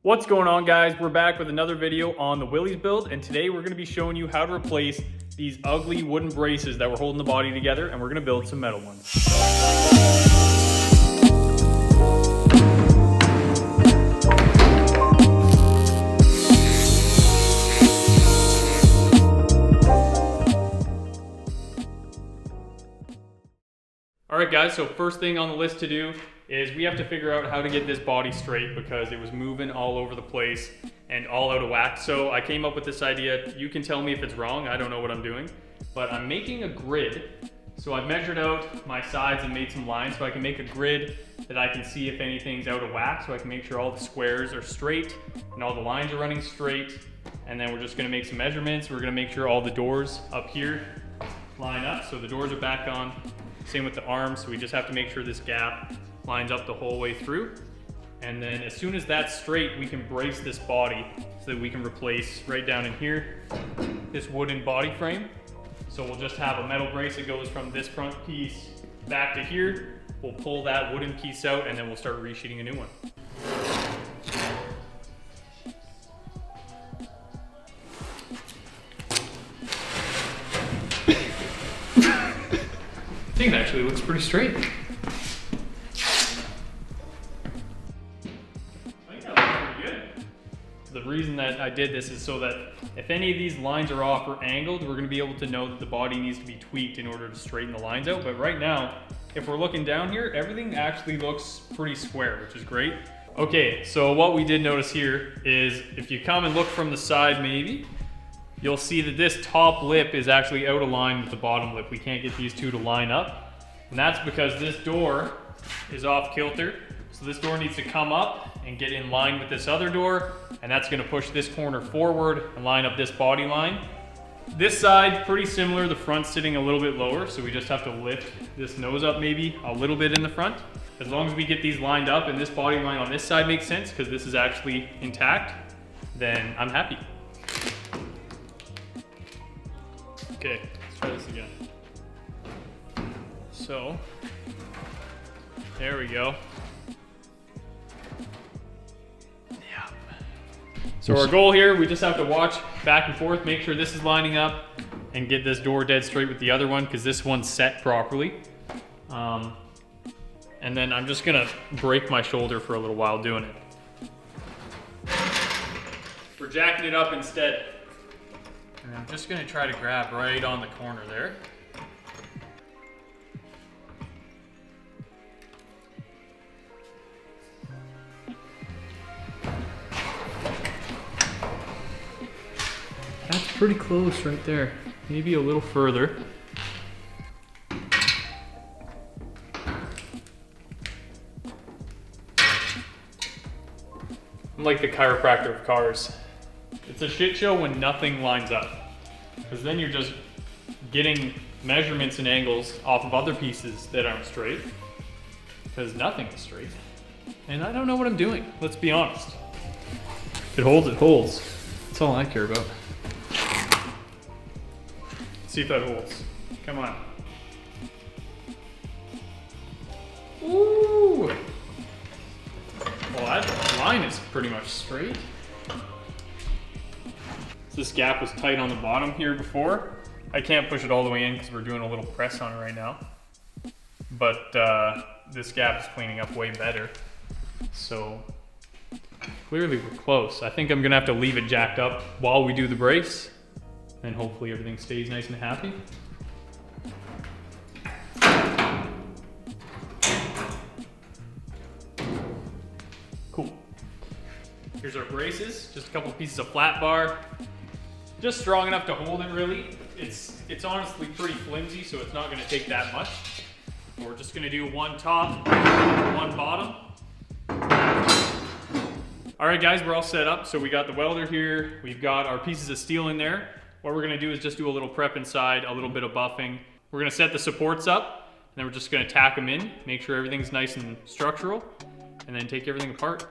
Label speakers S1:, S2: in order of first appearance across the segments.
S1: What's going on, guys? We're back with another video on the Willys build, and today we're going to be showing you how to replace these ugly wooden braces that were holding the body together, and we're going to build some metal ones. Alright guys, so first thing on the list to do is we have to figure out how to get this body straight because it was moving all over the place and all out of whack. So I came up with this idea. You can tell me if it's wrong, I don't know what I'm doing. But I'm making a grid. So I've measured out my sides and made some lines so I can make a grid that I can see if anything's out of whack, so I can make sure all the squares are straight and all the lines are running straight. And then we're just gonna make some measurements. We're gonna make sure all the doors up here line up. So the doors are back on. Same with the arms, so we just have to make sure this gap lines up the whole way through. And then as soon as that's straight, we can brace this body so that we can replace right down in here, this wooden body frame. So we'll just have a metal brace that goes from this front piece back to here. We'll pull that wooden piece out and then we'll start resheeting a new one. I think it actually looks pretty straight. I think that looks pretty good. The reason that I did this is so that if any of these lines are off or angled, we're gonna be able to know that the body needs to be tweaked in order to straighten the lines out. But right now, if we're looking down here, everything actually looks pretty square, which is great. Okay, so what we did notice here is if you come and look from the side maybe, you'll see that this top lip is actually out of line with the bottom lip. We can't get these two to line up. And that's because this door is off kilter. So this door needs to come up and get in line with this other door. And that's gonna push this corner forward and line up this body line. This side, pretty similar. The front's sitting a little bit lower. So we just have to lift this nose up maybe a little bit in the front. As long as we get these lined up and this body line on this side makes sense, because this is actually intact, then I'm happy. Okay, let's try this again. So, there we go. Yeah. So our goal here, we just have to watch back and forth, make sure this is lining up, and get this door dead straight with the other one, because this one's set properly. And then I'm just gonna break my shoulder for a little while doing it. We're jacking it up instead. And I'm just gonna try to grab right on the corner there. That's pretty close right there. Maybe a little further. I'm like the chiropractor of cars. It's a shit show when nothing lines up, because then you're just getting measurements and angles off of other pieces that aren't straight, because nothing is straight. And I don't know what I'm doing, let's be honest. If it holds, it holds. That's all I care about. See if that holds. Come on. Ooh! Well, that line is pretty much straight. This gap was tight on the bottom here before. I can't push it all the way in because we're doing a little press on it right now. But this gap is cleaning up way better. So clearly we're close. I think I'm gonna have to leave it jacked up while we do the brace, and hopefully everything stays nice and happy. Cool. Here's our braces, just a couple pieces of flat bar. Just strong enough to hold it really. It's honestly pretty flimsy, so it's not gonna take that much. We're just gonna do one top, one bottom. All right guys, we're all set up. So we got the welder here, we've got our pieces of steel in there. What we're gonna do is just do a little prep inside, a little bit of buffing. We're gonna set the supports up, and then we're just gonna tack them in, make sure everything's nice and structural, and then take everything apart.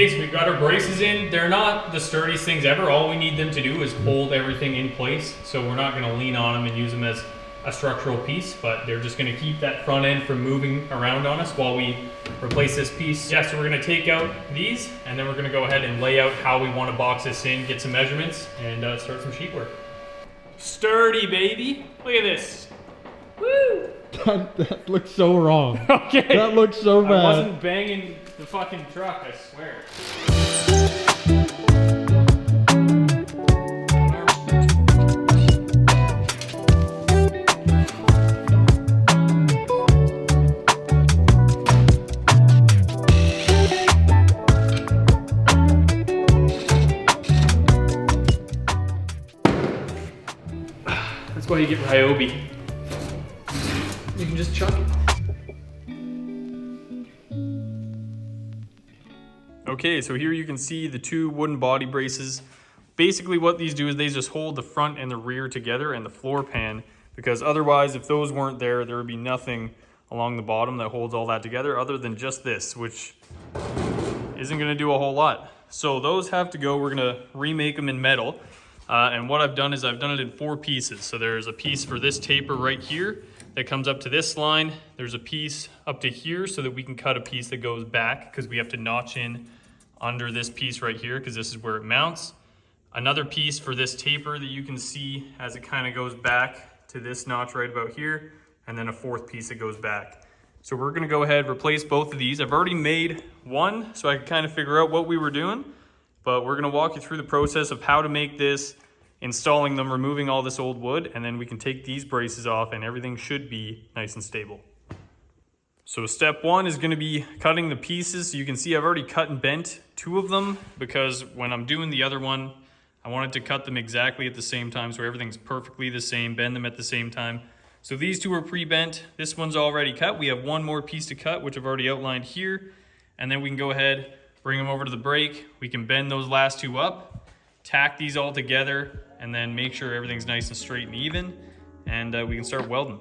S1: Okay, so we've got our braces in. They're not the sturdiest things ever. All we need them to do is hold everything in place. So we're not gonna lean on them and use them as a structural piece, but they're just gonna keep that front end from moving around on us while we replace this piece. Yeah, so we're gonna take out these, and then we're gonna go ahead and lay out how we wanna box this in, get some measurements, and start some sheet work. Sturdy, baby. Look at this. Woo!
S2: That looks so wrong.
S1: Okay.
S2: That looks so bad.
S1: I wasn't banging the fucking truck, I swear. That's why you get Ryobi. You can just chuck it. Okay, so here you can see the two wooden body braces. Basically what these do is they just hold the front and the rear together and the floor pan, because otherwise if those weren't there, there would be nothing along the bottom that holds all that together other than just this, which isn't gonna do a whole lot. So those have to go. We're gonna remake them in metal. And what I've done is I've done it in 4 pieces. So there's a piece for this taper right here that comes up to this line. There's a piece up to here so that we can cut a piece that goes back, because we have to notch in under this piece right here because this is where it mounts. Another piece for this taper that you can see as it kind of goes back to this notch right about here, and then a 4th piece that goes back. So we're gonna go ahead, replace both of these. I've already made one so I could kind of figure out what we were doing, but we're gonna walk you through the process of how to make this, installing them, removing all this old wood, and then we can take these braces off and everything should be nice and stable. So step 1 is gonna be cutting the pieces. So you can see I've already cut and bent 2 of them, because when I'm doing the other one, I wanted to cut them exactly at the same time so everything's perfectly the same, bend them at the same time. So these 2 are pre-bent. This one's already cut. We have one more piece to cut, which I've already outlined here. And then we can go ahead, bring them over to the brake. We can bend those last 2 up, tack these all together, and then make sure everything's nice and straight and even. And we can start welding.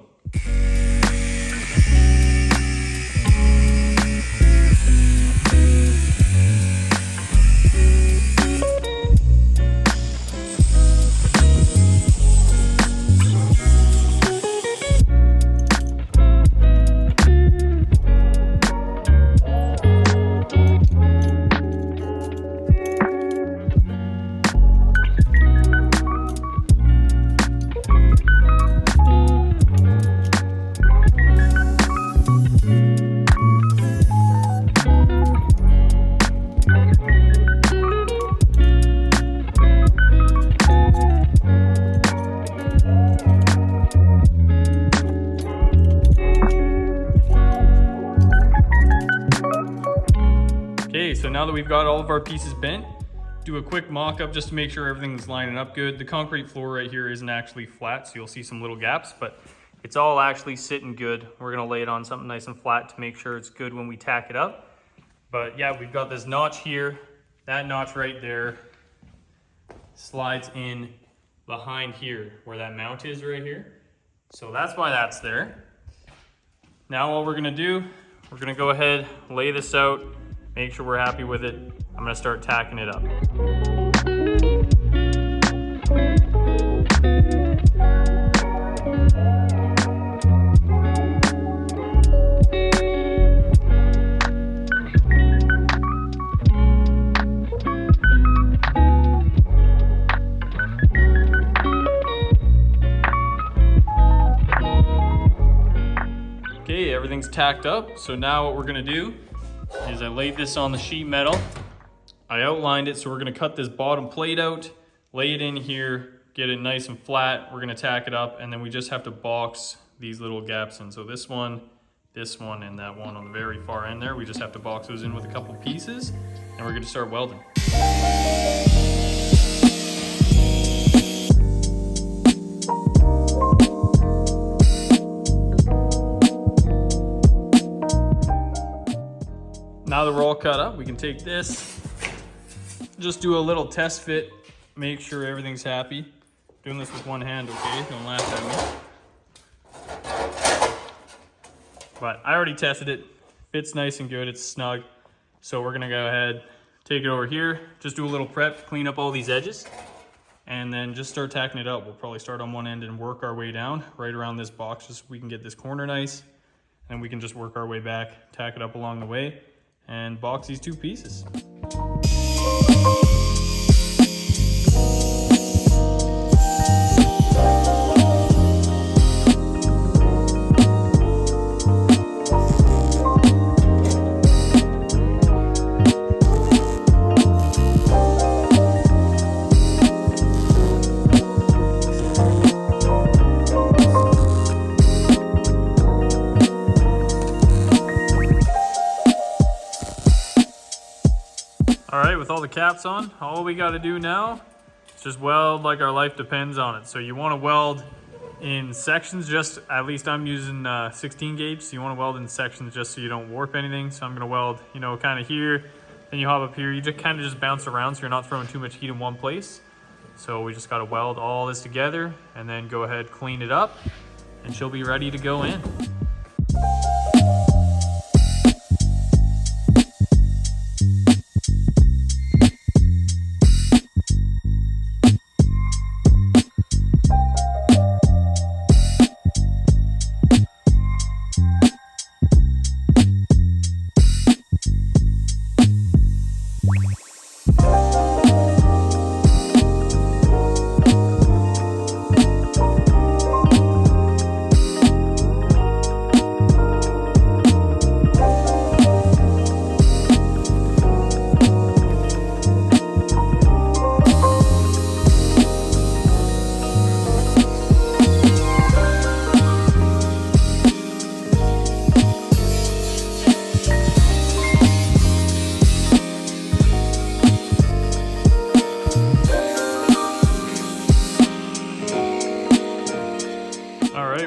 S1: Okay, so now that we've got all of our pieces bent, do a quick mock-up just to make sure everything's lining up good. The concrete floor right here isn't actually flat, so you'll see some little gaps, but it's all actually sitting good. We're gonna lay it on something nice and flat to make sure it's good when we tack it up. But yeah, we've got this notch here. That notch right there slides in behind here where that mount is right here. So that's why that's there. Now all we're gonna do, we're gonna go ahead, lay this out, make sure we're happy with it. I'm gonna start tacking it up. Okay, everything's tacked up. So now what we're gonna do is I laid this on the sheet metal. I outlined it, so we're gonna cut this bottom plate out, lay it in here, get it nice and flat. We're gonna tack it up, and then we just have to box these little gaps in. So this one, and that one on the very far end there, we just have to box those in with a couple pieces, and we're gonna start welding. Now that we're all cut up, we can take this, just do a little test fit, make sure everything's happy. Doing this with one hand, okay? Don't laugh at me. But I already tested it. Fits nice and good, it's snug. So we're gonna go ahead, take it over here, just do a little prep, clean up all these edges, and then just start tacking it out. We'll probably start on one end and work our way down right around this box just so we can get this corner nice, and we can just work our way back, tack it up along the way, and box these two pieces. All right, with all the caps on, all we gotta do now is just weld like our life depends on it. So you wanna weld in sections, just, at least I'm using 16 gauge, so you wanna weld in sections just so you don't warp anything. So I'm gonna weld, you know, kind of here, then you hop up here, you just kind of just bounce around so you're not throwing too much heat in one place. So we just gotta weld all this together and then go ahead, clean it up, and she'll be ready to go in.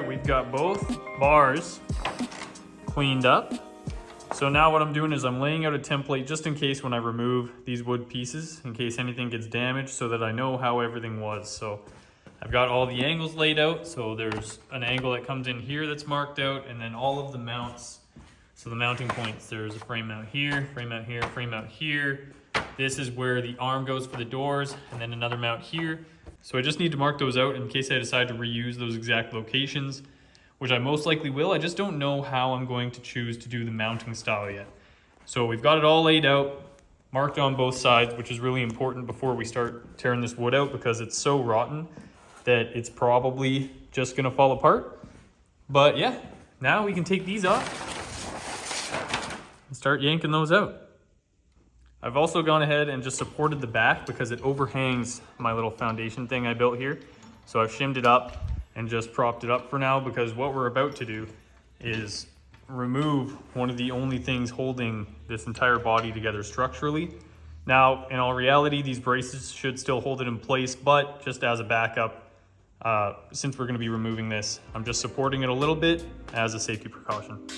S1: We've got both bars cleaned up. So now what I'm doing is I'm laying out a template just in case when I remove these wood pieces, in case anything gets damaged, so that I know how everything was. So I've got all the angles laid out. So there's an angle that comes in here that's marked out, and then all of the mounts. So the mounting points, there's a frame mount here, frame mount here, frame mount here. This is where the arm goes for the doors, and then another mount here. So I just need to mark those out in case I decide to reuse those exact locations, which I most likely will. I just don't know how I'm going to choose to do the mounting style yet. So we've got it all laid out, marked on both sides, which is really important before we start tearing this wood out because it's so rotten that it's probably just gonna fall apart. But yeah, now we can take these off and start yanking those out. I've also gone ahead and just supported the back because it overhangs my little foundation thing I built here. So I've shimmed it up and just propped it up for now, because what we're about to do is remove one of the only things holding this entire body together structurally. Now, in all reality, these braces should still hold it in place, but just as a backup, since we're gonna be removing this, I'm just supporting it a little bit as a safety precaution.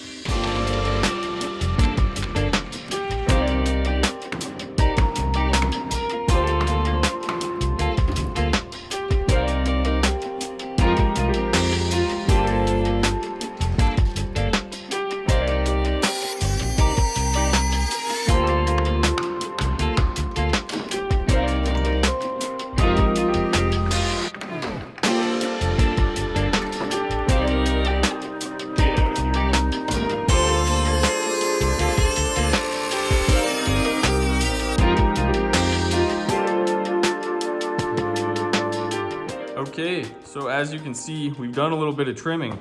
S1: Okay, so as you can see, we've done a little bit of trimming,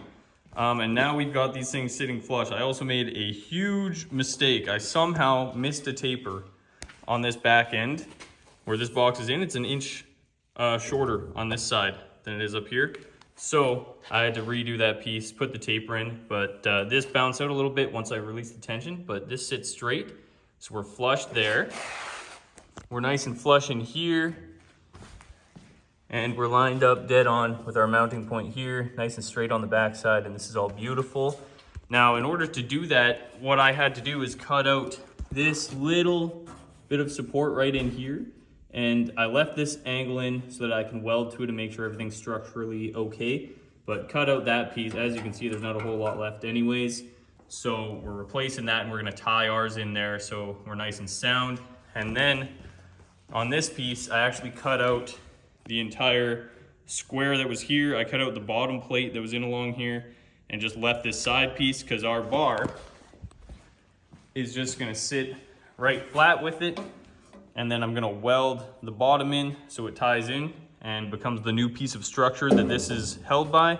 S1: and now we've got these things sitting flush. I also made a huge mistake. I somehow missed a taper on this back end where this box is in. It's an inch shorter on this side than it is up here. So I had to redo that piece, put the taper in, but this bounced out a little bit once I released the tension, but this sits straight. So we're flush there. We're nice and flush in here. And we're lined up dead on with our mounting point here, nice and straight on the back side, and this is all beautiful. Now, in order to do that, what I had to do is cut out this little bit of support right in here, and I left this angle in so that I can weld to it and make sure everything's structurally okay, but cut out that piece. As you can see, there's not a whole lot left anyways, so we're replacing that and we're gonna tie ours in there so we're nice and sound. And then on this piece, I actually cut out the entire square that was here. I cut out the bottom plate that was in along here and just left this side piece because our bar is just gonna sit right flat with it. And then I'm gonna weld the bottom in so it ties in and becomes the new piece of structure that this is held by.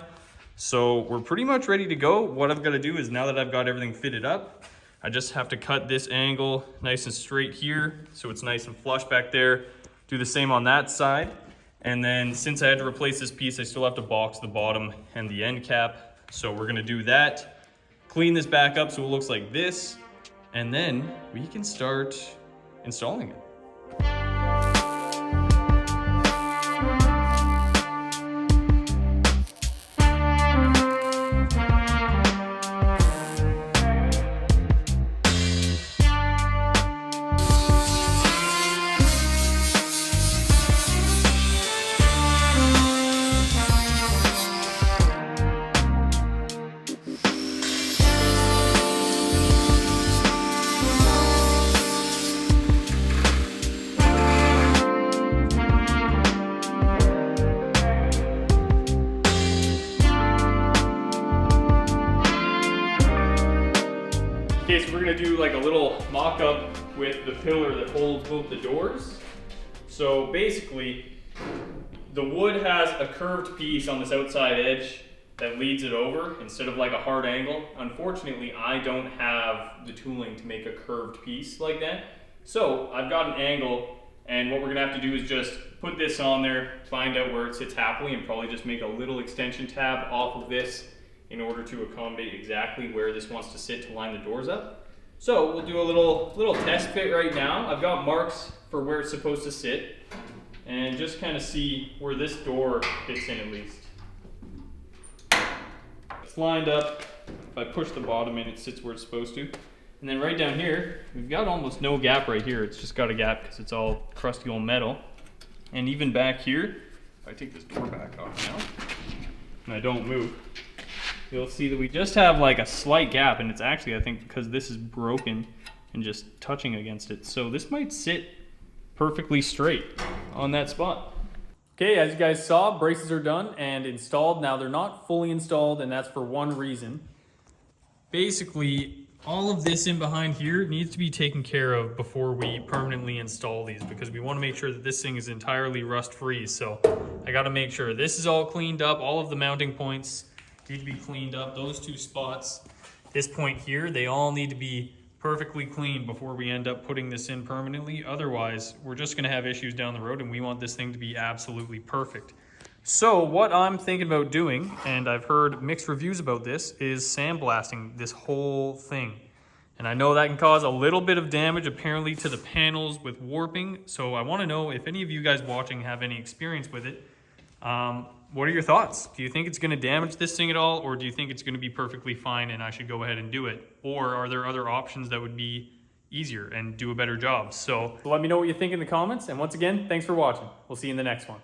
S1: So we're pretty much ready to go. What I've gotta do is, now that I've got everything fitted up, I just have to cut this angle nice and straight here so it's nice and flush back there. Do the same on that side. And then since I had to replace this piece, I still have to box the bottom and the end cap. So we're gonna do that, clean this back up so it looks like this, and then we can start installing it. Okay, so we're gonna do like a little mock-up with the pillar that holds both the doors. So basically, the wood has a curved piece on this outside edge that leads it over instead of like a hard angle. Unfortunately, I don't have the tooling to make a curved piece like that. So I've got an angle, and what we're gonna have to do is just put this on there, find out where it sits happily, and probably just make a little extension tab off of this in order to accommodate exactly where this wants to sit to line the doors up. So we'll do a little test fit right now. I've got marks for where it's supposed to sit, and just kind of see where this door fits in at least. It's lined up. If I push the bottom in, it sits where it's supposed to. And then right down here, we've got almost no gap right here. It's just got a gap because it's all crusty old metal. And even back here, if I take this door back off now, and I don't move, you'll see that we just have like a slight gap, and it's actually, I think, because this is broken and just touching against it. So this might sit perfectly straight on that spot. Okay, as you guys saw, braces are done and installed. Now they're not fully installed, and that's for one reason. Basically, all of this in behind here needs to be taken care of before we permanently install these, because we want to make sure that this thing is entirely rust free. So I got to make sure this is all cleaned up. All of the mounting points need to be cleaned up. Those two spots, this point here, they all need to be perfectly clean before we end up putting this in permanently. Otherwise, we're just gonna have issues down the road, and we want this thing to be absolutely perfect. So what I'm thinking about doing, and I've heard mixed reviews about this, is sandblasting this whole thing. And I know that can cause a little bit of damage apparently to the panels with warping. So I wanna know if any of you guys watching have any experience with it. What are your thoughts? Do you think it's going to damage this thing at all, or do you think it's going to be perfectly fine and I should go ahead and do it? Or are there other options that would be easier and do a better job? So let me know what you think in the comments. And once again, thanks for watching. We'll see you in the next one.